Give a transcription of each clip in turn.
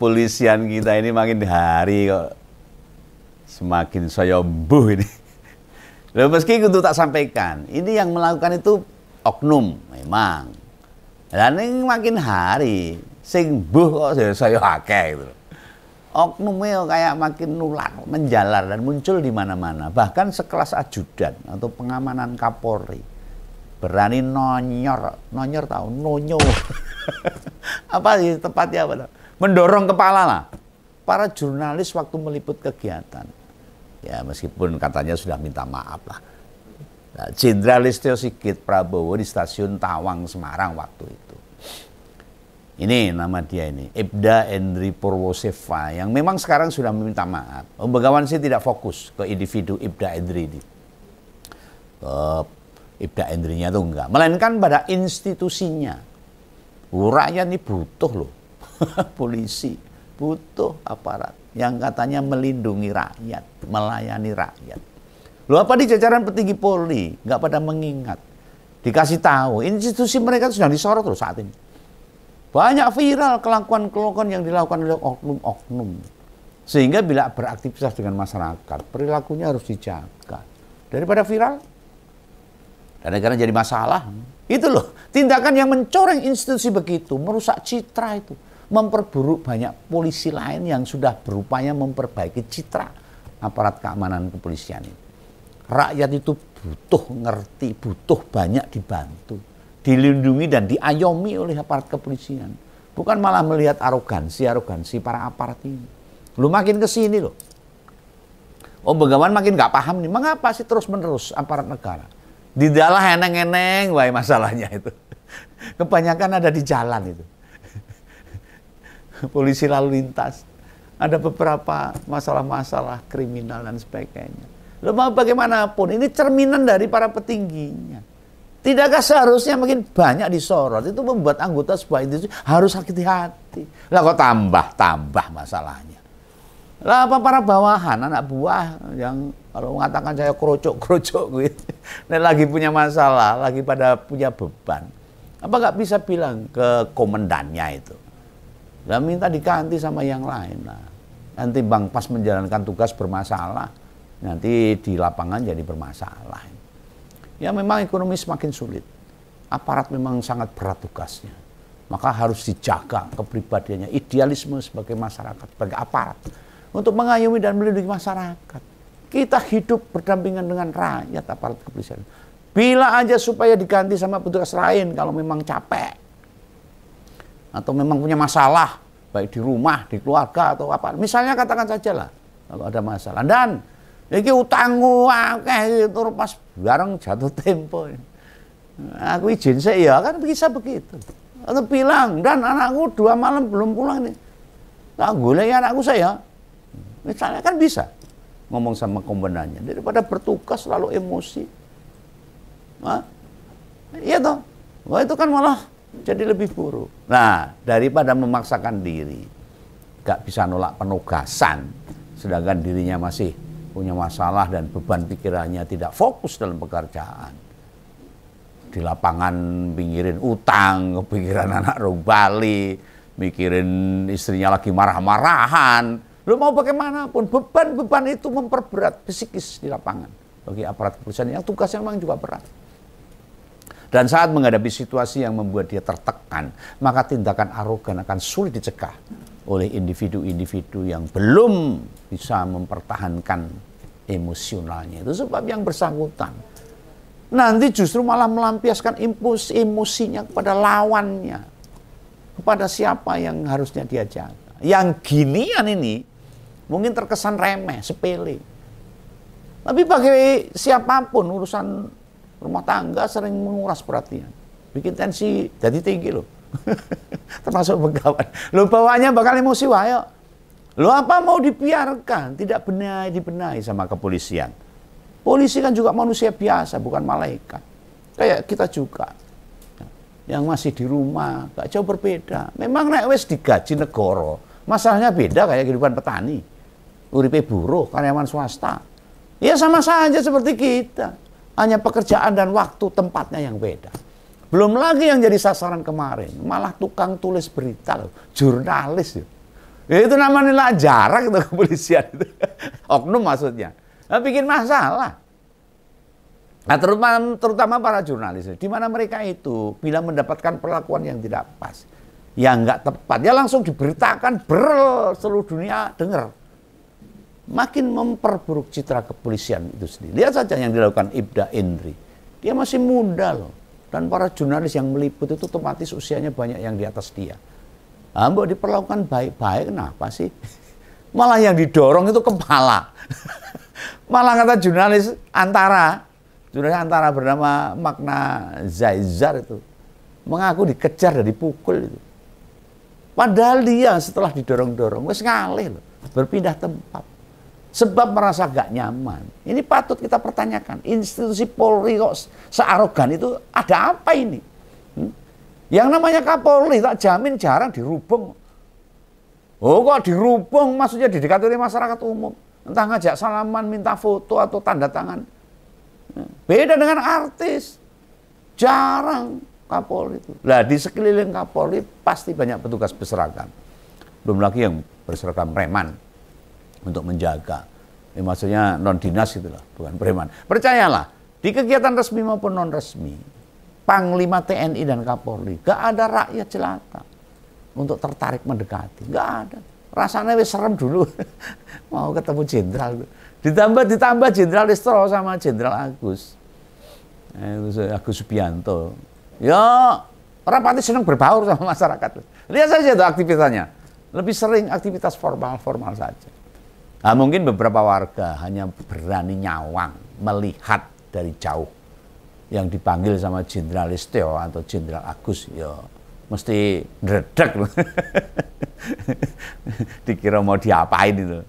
kepolisian kita ini makin hari kok semakin soyombuh ini. Loh, meski itu tak sampaikan, ini yang melakukan itu oknum memang. Dan ini makin hari sing buh kok saya akeh gitu. Oknumnya kayak makin nular, menjalar dan muncul di mana-mana. Bahkan sekelas ajudan atau pengamanan Kapolri berani nonyor tahu, nonyo. Apa sih tepatnya apa? Mendorong kepala lah para jurnalis waktu meliput kegiatan. Ya meskipun katanya sudah minta maaf lah. Jenderal Listio Sigit Prabowo di stasiun Tawang Semarang waktu itu. Ini nama dia ini, Ibda Endri Purwoseva, yang memang sekarang sudah meminta maaf. Begawan sih tidak fokus ke individu Ibda Endri ini. Ibda Endrinya itu enggak, melainkan pada institusinya. Rakyat ini butuh loh, polisi, butuh aparat yang katanya melindungi rakyat, melayani rakyat. Loh, apa di jajaran petinggi Polri nggak pada mengingat, dikasih tahu institusi mereka sudah disorot loh saat ini. Banyak viral kelakuan-kelakuan yang dilakukan oleh oknum-oknum, sehingga bila beraktivitas dengan masyarakat perilakunya harus dijaga daripada viral dan karena jadi masalah. Itu loh tindakan yang mencoreng institusi begitu, merusak citra itu, memperburuk banyak polisi lain yang sudah berupaya memperbaiki citra aparat keamanan kepolisian ini. Rakyat itu butuh ngerti, butuh banyak dibantu, dilindungi dan diayomi oleh aparat kepolisian. Bukan malah melihat arogansi para aparat ini. Lu makin ke sini loh. Oh, Begawan makin nggak paham nih, mengapa sih terus-menerus aparat negara? Di dalam eneng-eneng, wae masalahnya itu. Kebanyakan ada di jalan itu. Polisi lalu lintas. Ada beberapa masalah-masalah kriminal dan sebagainya. Loh, mau bagaimanapun, ini cerminan dari para petingginya. Tidakkah seharusnya makin banyak disorot? Itu membuat anggota sebuah institusi harus hati-hati. Lah kok tambah masalahnya. Lah apa para bawahan, anak buah yang kalau mengatakan saya krocok gitu. Dan lagi punya masalah, lagi pada punya beban. Apa nggak bisa bilang ke komandannya itu? Lah minta diganti sama yang lain. Nah, nanti Bang pas menjalankan tugas bermasalah, nanti di lapangan jadi bermasalah. Ya memang ekonomi semakin sulit. Aparat memang sangat berat tugasnya. Maka harus dijaga kepribadiannya, idealisme sebagai masyarakat, sebagai aparat. Untuk mengayomi dan melindungi masyarakat. Kita hidup berdampingan dengan rakyat, aparat kepolisian. Bila aja supaya diganti sama petugas lain kalau memang capek. Atau memang punya masalah, baik di rumah, di keluarga, atau apa. Misalnya katakan saja lah, kalau ada masalah. Dan iki utangku akeh itu pas bareng jatuh tempo. Aku izin saya kan bisa begitu. Atau bilang, dan anakku 2 malam belum pulang nih. Tak golek anakku saya. Misalnya kan bisa ngomong sama komandannya daripada bertugas selalu emosi. Nah, iya toh. Wah, itu kan malah jadi lebih buruk. Nah, daripada memaksakan diri, gak bisa nolak penugasan, sedangkan dirinya masih punya masalah dan beban pikirannya tidak fokus dalam pekerjaan. Di lapangan pinggirin utang, kepikiran anak rong Bali, mikirin istrinya lagi marah-marahan. Lu mau bagaimanapun, beban-beban itu memperberat psikis di lapangan bagi aparat kepolisian yang tugasnya memang juga berat. Dan saat menghadapi situasi yang membuat dia tertekan, maka tindakan arogan akan sulit dicegah oleh individu-individu yang belum bisa mempertahankan emosionalnya. Itu sebab yang bersangkutan nanti justru malah melampiaskan impuls emosinya kepada lawannya, kepada siapa yang harusnya dia jaga. Yang ginian ini mungkin terkesan remeh, sepele. Tapi bagi siapapun urusan rumah tangga sering menguras perhatian. Bikin tensi jadi tinggi loh. Termasuk Begawan. Lo bawaannya bakal emosi wae. Lo apa mau dibiarkan? Tidak dibenahi sama kepolisian. Polisi kan juga manusia biasa, bukan malaikat. Kayak kita juga. Yang masih di rumah, gak jauh berbeda. Memang nek wis digaji negara, masalahnya beda kayak kehidupan petani. Uripe buruh, karyawan swasta. Ya sama saja seperti kita. Hanya pekerjaan dan waktu tempatnya yang beda. Belum lagi yang jadi sasaran kemarin, malah tukang tulis berita loh, jurnalis. Ya, itu namanya lah jarak itu kepolisian itu. Oknum maksudnya. Nah, bikin masalah. Nah, terutama para jurnalis, di mana mereka itu bila mendapatkan perlakuan yang tidak pas, yang nggak tepat, ya langsung diberitakan, seluruh dunia dengar. Makin memperburuk citra kepolisian itu sendiri. Lihat saja yang dilakukan Ibda Endri. Dia masih muda loh. Dan para jurnalis yang meliput itu otomatis usianya banyak yang di atas dia. Mbak diperlakukan baik-baik, kenapa sih? Malah yang didorong itu kepala. Malah kata jurnalis antara bernama Magna Zaizar itu mengaku dikejar dan dipukul itu. Padahal dia setelah didorong-dorong wes ngalih loh, berpindah tempat. Sebab merasa gak nyaman. Ini patut kita pertanyakan. Institusi Polri kok searogan itu, ada apa ini? Yang namanya Kapolri tak jamin jarang dirubung. Oh kok dirubung, maksudnya didekati oleh masyarakat umum. Entah ngajak salaman, minta foto atau tanda tangan. Beda dengan artis. Jarang Kapolri itu. Lah di sekeliling Kapolri pasti banyak petugas berseragam. Belum lagi yang berseragam preman untuk menjaga. Ini maksudnya non dinas itulah, bukan preman. Percayalah, di kegiatan resmi maupun non resmi, Panglima TNI dan Kapolri, gak ada rakyat jelata untuk tertarik mendekati, gak ada. Rasanya wis serem dulu, mau ketemu jenderal. Ditambah Jenderal Listro sama Jenderal Agus Subianto. Ya, orang pasti senang berbaur sama masyarakat. Lihat saja itu aktivitasnya, lebih sering aktivitas formal saja. Nah, mungkin beberapa warga hanya berani nyawang, melihat dari jauh. Yang dipanggil sama Jenderal Listio atau Jenderal Agus, ya mesti ndredeg loh. Dikira mau diapain itu.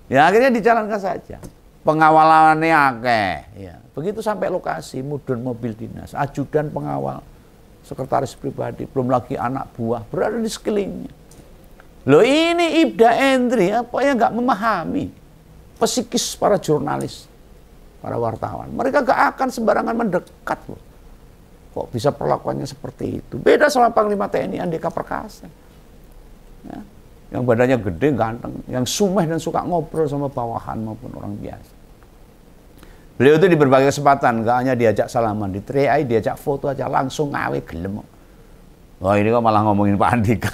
Ya akhirnya dijalankan saja. Pengawalannya akeh. Ya. Begitu sampai lokasi, mudun mobil dinas, ajudan pengawal, sekretaris pribadi, belum lagi anak buah berada di sekelilingnya. Loh ini Ibda Endri apa yang nggak memahami psikis para jurnalis, para wartawan. Mereka gak akan sembarangan mendekat loh. Kok bisa perlakuannya seperti itu? Beda sama Panglima TNI Andika Perkasa. Ya, yang badannya gede, ganteng, yang sumeh dan suka ngobrol sama bawahan maupun orang biasa. Beliau itu di berbagai kesempatan gak hanya diajak salaman, diteriaki, diajak foto aja langsung ngawe gelem. Wah ini kok malah ngomongin Pak Andika.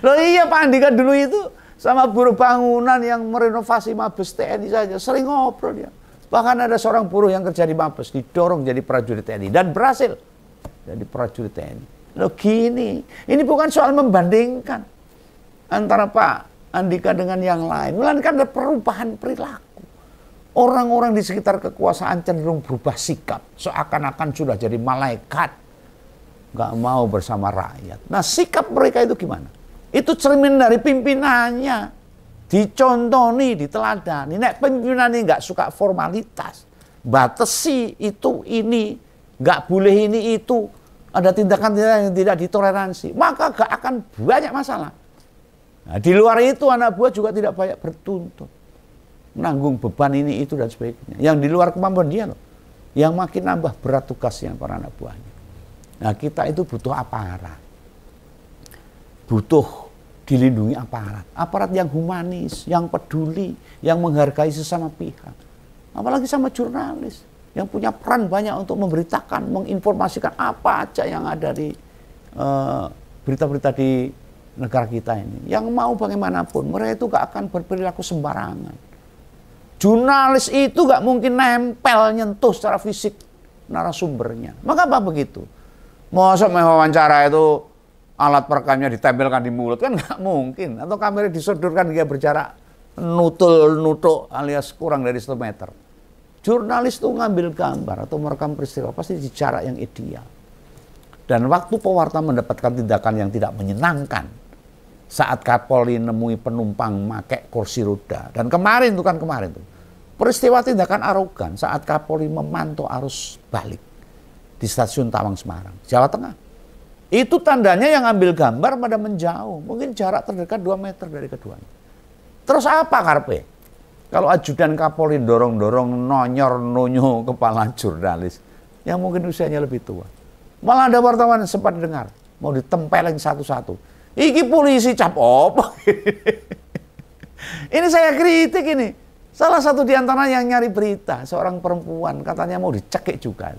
Loh iya Pak Andika dulu itu sama buruh bangunan yang merenovasi Mabes TNI saja sering ngobrol dia. Bahkan ada seorang buruh yang kerja di Mabes didorong jadi prajurit TNI dan berhasil jadi prajurit TNI. Loh gini, ini bukan soal membandingkan antara Pak Andika dengan yang lain, melainkan ada perubahan perilaku. Orang-orang di sekitar kekuasaan cenderung berubah sikap, seakan-akan sudah jadi malaikat, nggak mau bersama rakyat. Nah sikap mereka itu gimana? Itu cermin dari pimpinannya, dicontoni, diteladani. Nek pimpinan ini nggak suka formalitas, batasi itu ini, nggak boleh ini itu, ada tindakan-tindakan yang tidak ditoleransi, maka nggak akan banyak masalah. Nah, di luar itu anak buah juga tidak banyak bertuntut, menanggung beban ini itu dan sebagainya. Yang di luar kemampuan dia loh, yang makin nambah berat tugasnya para anak buahnya. Nah kita itu butuh aparat, butuh dilindungi aparat yang humanis, yang peduli, yang menghargai sesama pihak. Apalagi sama jurnalis, yang punya peran banyak untuk memberitakan, menginformasikan apa aja yang ada di berita-berita di negara kita ini. Yang mau bagaimanapun, mereka itu gak akan berperilaku sembarangan. Jurnalis itu gak mungkin nempel, nyentuh secara fisik narasumbernya. Maka apa begitu? Masa wawancara itu alat perekamnya ditempelkan di mulut, kan nggak mungkin. Atau kamera disodorkan dia berjarak nutul-nutuk alias kurang dari 1 meter. Jurnalis itu ngambil gambar atau merekam peristiwa pasti di jarak yang ideal. Dan waktu pewarta mendapatkan tindakan yang tidak menyenangkan, saat Kapolri nemui penumpang pakai kursi roda, dan kemarin tuh peristiwa tindakan arogan saat Kapolri memantau arus balik di stasiun Tawang Semarang, Jawa Tengah. Itu tandanya yang ambil gambar pada menjauh, mungkin jarak terdekat 2 meter dari keduanya. Terus apa karpe? Kalau ajudan Kapolri dorong-dorong, nonyor-nonyo kepala jurnalis yang mungkin usianya lebih tua. Malah ada wartawan yang sempat dengar, mau ditempelin satu-satu. Iki polisi cap apa? Ini saya kritik ini. Salah satu di antara yang nyari berita, seorang perempuan katanya mau dicekik juga.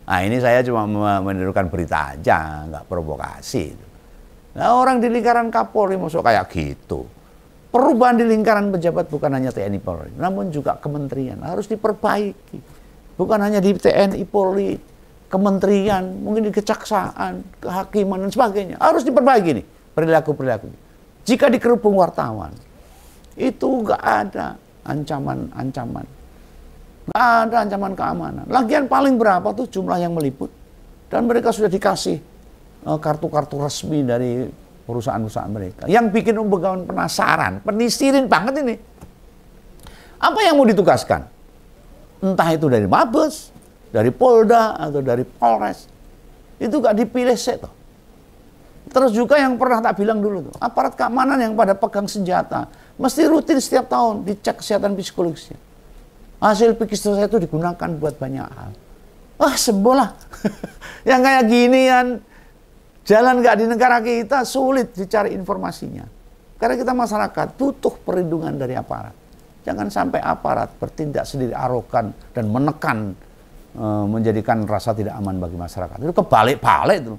Nah ini saya cuma menirukan berita aja, nggak provokasi. Nah orang di lingkaran Kapolri masuk kayak gitu. Perubahan di lingkaran pejabat bukan hanya TNI Polri, namun juga kementerian harus diperbaiki. Bukan hanya di TNI Polri, kementerian, mungkin di kejaksaan, kehakiman dan sebagainya. Harus diperbaiki nih perilaku-perilaku. Jika dikerubung wartawan, itu nggak ada ancaman-ancaman. Nggak ada ancaman keamanan. Lagian paling berapa tuh jumlah yang meliput? Dan mereka sudah dikasih kartu-kartu resmi dari perusahaan-perusahaan mereka. Yang bikin Begawan penasaran, penisirin banget ini. Apa yang mau ditugaskan? Entah itu dari Mabes, dari Polda, atau dari Polres. Itu gak dipilih sih toh. Terus juga yang pernah tak bilang dulu tuh, aparat keamanan yang pada pegang senjata, mesti rutin setiap tahun dicek kesehatan psikologisnya. Hasil psikologi itu digunakan buat banyak hal. Wah sebolah. Yang kayak ginian, jalan nggak di negara kita, sulit dicari informasinya. Karena kita masyarakat butuh perlindungan dari aparat. Jangan sampai aparat bertindak sendiri arogan dan menekan, menjadikan rasa tidak aman bagi masyarakat. Itu kebalik-balik itu.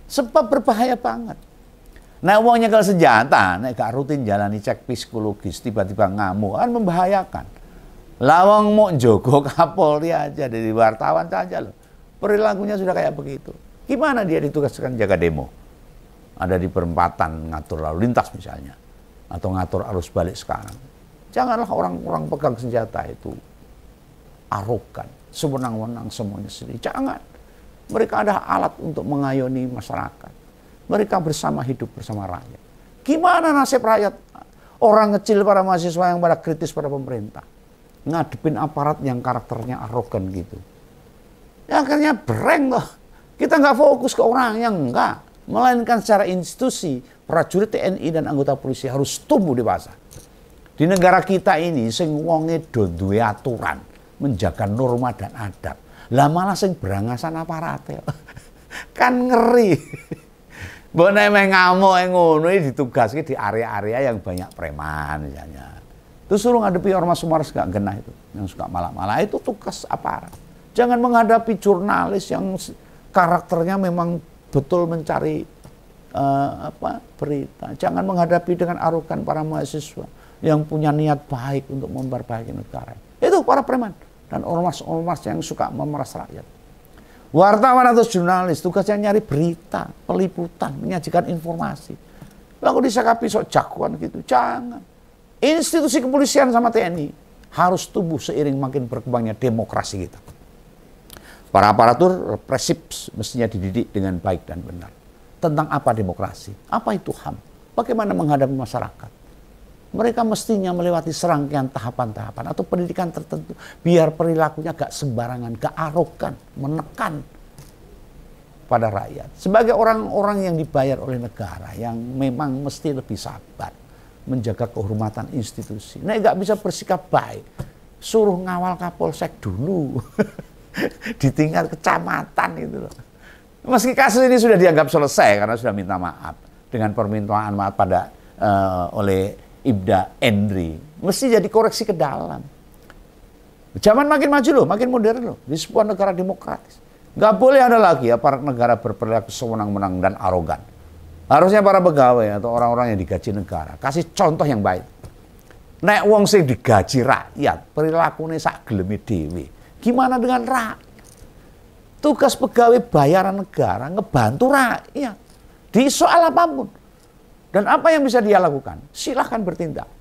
Sebab berbahaya banget. Nah uangnya kalau senjata, nek gak rutin jalani cek psikologis, tiba-tiba ngamuk, kan membahayakan. Lawang mau jogo Kapolri aja dari wartawan saja loh. Perilakunya sudah kayak begitu. Gimana dia ditugaskan jaga demo? Ada di perempatan ngatur lalu lintas misalnya. Atau ngatur arus balik sekarang. Janganlah orang-orang pegang senjata itu arogan, sewenang-wenang semuanya sendiri. Jangan. Mereka ada alat untuk mengayomi masyarakat. Mereka bersama hidup bersama rakyat. Gimana nasib rakyat? Orang kecil, para mahasiswa yang pada kritis pada pemerintah. Ngadepin aparat yang karakternya arogan gitu. Ya akhirnya breng loh. Kita nggak fokus ke orangnya, enggak. Melainkan secara institusi, prajurit TNI dan anggota polisi harus tumbuh dewasa. Di negara kita ini, sing wonge do duwe aturan, menjaga norma dan adab. Lah malah sing berangasan aparat. Kan ngeri. Mbok nek ngamuk ngono ditugaske di area-area yang banyak preman misalnya. Terus suruh ngadepi ormas-ormas gak genah itu, yang suka malah-malah, itu tugas aparat. Jangan menghadapi jurnalis yang karakternya memang betul mencari berita. Jangan menghadapi dengan arogan para mahasiswa yang punya niat baik untuk memperbaiki negara. Itu para preman dan ormas-ormas yang suka memeras rakyat. Wartawan atau jurnalis tugasnya nyari berita, peliputan, menyajikan informasi. Lalu disakapi sok jagoan gitu, jangan. Institusi kepolisian sama TNI harus tumbuh seiring makin berkembangnya demokrasi kita. Para aparatur represif mestinya dididik dengan baik dan benar. Tentang apa demokrasi, apa itu HAM, bagaimana menghadapi masyarakat. Mereka mestinya melewati serangkaian tahapan-tahapan atau pendidikan tertentu. Biar perilakunya gak sembarangan, gak arogan, menekan pada rakyat. Sebagai orang-orang yang dibayar oleh negara, yang memang mesti lebih sabar. Menjaga kehormatan institusi. Nah, gak bisa bersikap baik. Suruh ngawal Kapolsek dulu. Di tingkat kecamatan itu loh. Meski kasus ini sudah dianggap selesai karena sudah minta maaf. Dengan permintaan maaf pada oleh Ibda Endri. Mesti jadi koreksi ke dalam. Zaman makin maju loh, makin modern loh. Di sebuah negara demokratis. Gak boleh ada lagi aparat negara berperilaku sewenang-wenang dan arogan. Harusnya para pegawai atau orang-orang yang digaji negara kasih contoh yang baik. Nek wong sing digaji rakyat, perilakunya sak geleme dhewe. Gimana dengan rakyat? Tugas pegawai bayaran negara ngebantu rakyat di soal apapun. Dan apa yang bisa dia lakukan? Silahkan bertindak.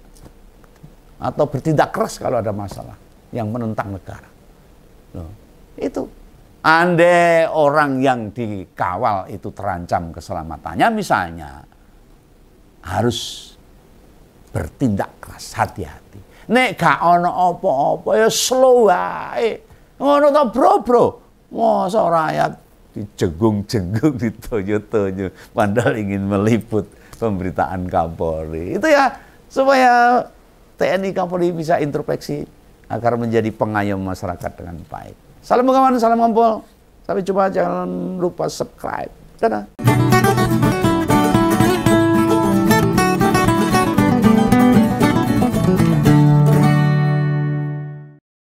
Atau bertindak keras kalau ada masalah yang menentang negara. Loh, itu. Andai orang yang dikawal itu terancam keselamatannya misalnya, harus bertindak keras, hati-hati. Nek gak ono apa-apa ya slow wae. Ngono to bro. Masa rakyat dijenggung-jenggung, ditonyo-tonyo padahal ingin meliput pemberitaan Kapolri. Itu ya supaya TNI Kapolri bisa introspeksi agar menjadi pengayom masyarakat dengan baik. Salam Begawan, salam Kompol. Sampai jumpa, jangan lupa subscribe. Dadah.